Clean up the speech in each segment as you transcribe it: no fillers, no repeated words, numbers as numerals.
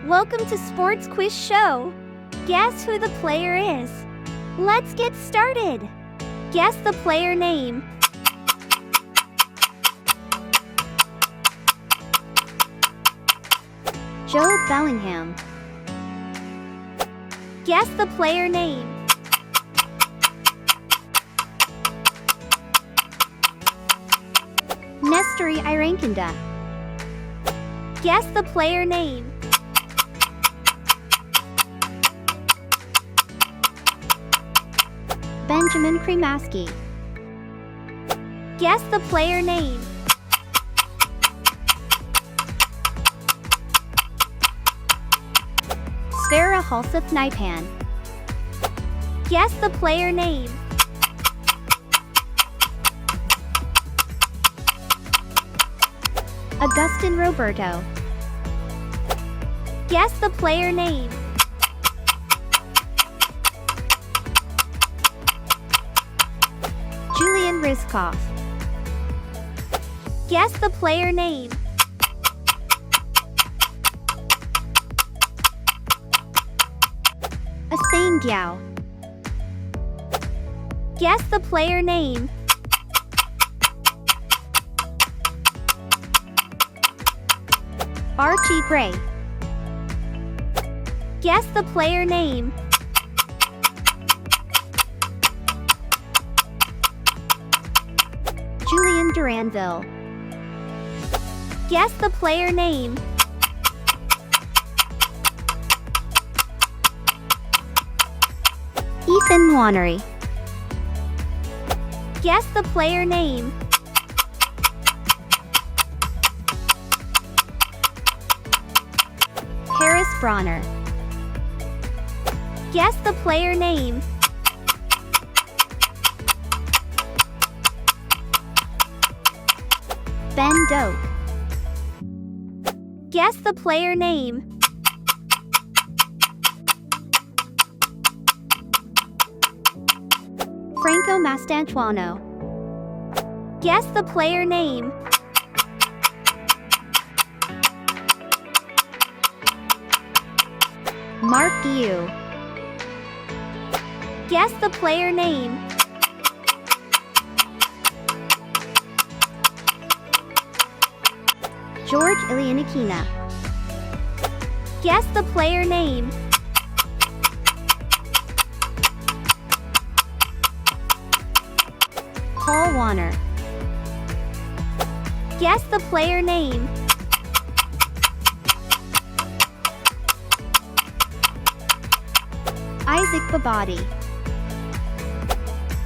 Welcome to Sports Quiz Show. Guess who the player is? Let's get started. Guess the player name. Joe Bellingham. Guess the player name. Nestori Irankunda. Guess the player name. Benjamin Kremaski. Guess the player name. Sverre Halseth Naipan. Guess the player name. Agustin Roberto. Guess the player name. Julian Rizkov. Guess the player name. Asane Diao. Guess the player name. Archie Gray. Guess the player name. Julian Duranville. Guess the player name. Ethan Nwaneri. Guess the player name. Harris Bronner. Guess the player name. Ben Doak. Guess the player name. Franco Mastantuono. Guess the player name. Mark Guiu. Guess the player name. George Ilianikina. Guess the player name. Paul Warner. Guess the player name. Isaac Babadi.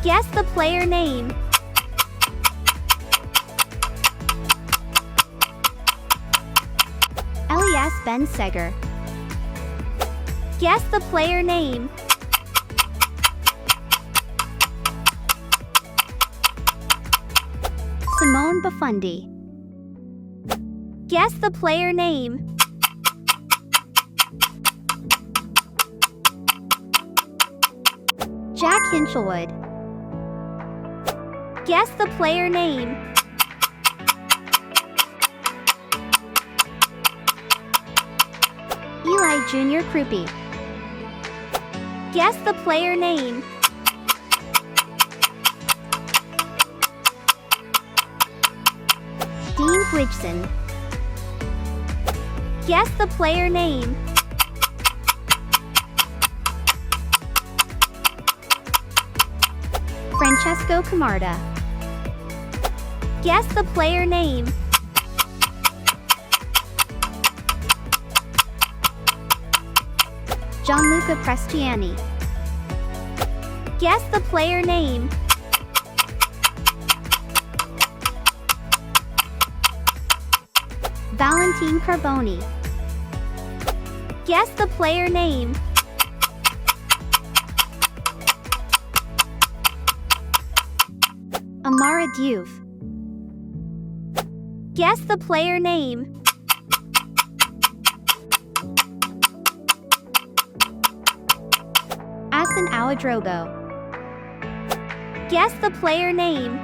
Guess the player name. Elias Ben Seger. Guess the player name. Simone Bafundi. Guess the player name. Jack Hinchelwood. Guess the player name. Eli Jr. Krupe. Guess the player name. Dean Bridgeson. Guess the player name. Francesco Camarda. Guess the player name. Gianluca Prestiani. Guess the player name. Valentin Carboni. Guess the player name. Amara Diouf. Guess the player name. Asan Awadrogo. Guess the player name.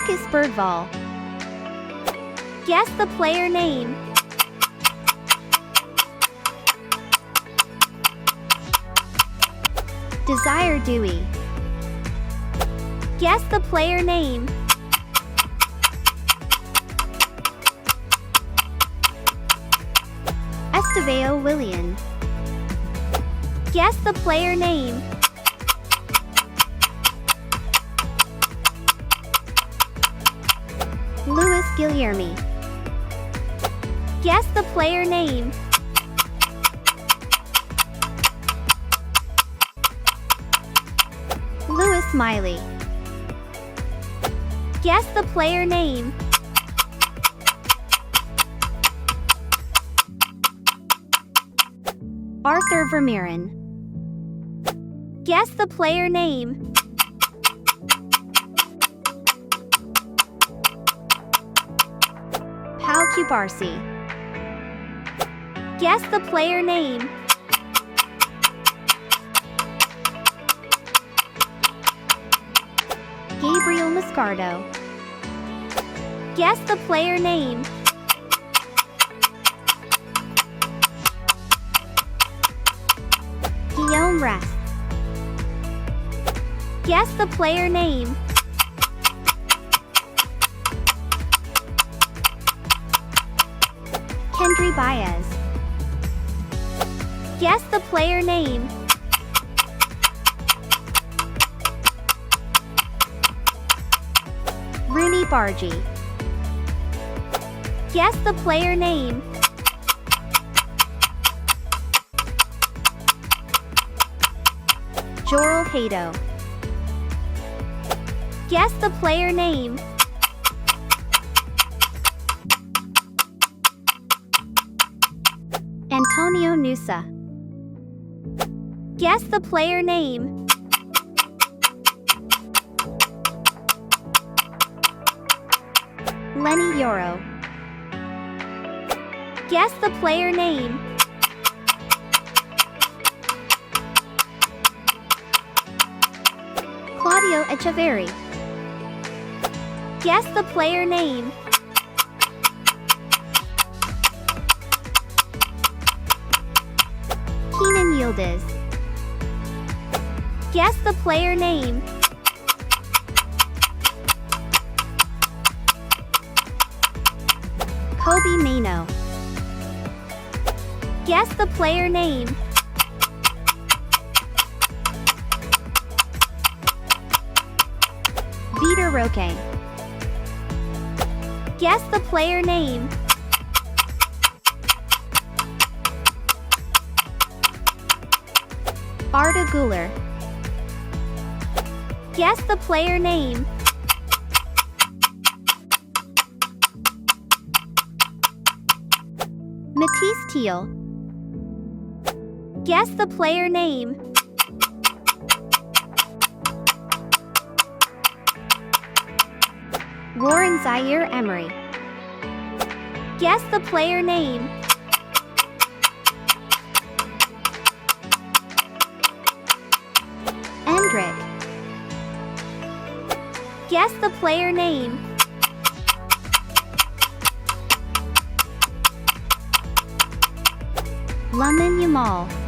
Lucas Birdval. Guess the player name. Desire Dewey. Guess the player name. Estevao Willian. Guess the player name. Luis Guilherme. Guess the player name. Lewis Miley. Guess the player name. Arthur Vermeeren. Guess the player name. Pau Cubarsí. Guess the player name. Gabriel Moscardo. Guess the player name. Guillaume Rest. Guess the player name. Kendry Baez. Guess the player name. Rooney Bargy. Guess the player name. Joel Hato. Guess the player name. Antonio Nusa. Guess the player name. Lenny Yoro. Guess the player name. Claudio Echeverri. Guess the player name. Kenan Yildiz. Guess the player name. Kobe Mano. Guess the player name. Vitor Roque. Guess the player name. Arda Güler. Guess the player name. Matisse Thiel. Guess the player name. Warren Zaire Emery. Guess the player name. Endrick. Guess the player name. Lamine Yamal.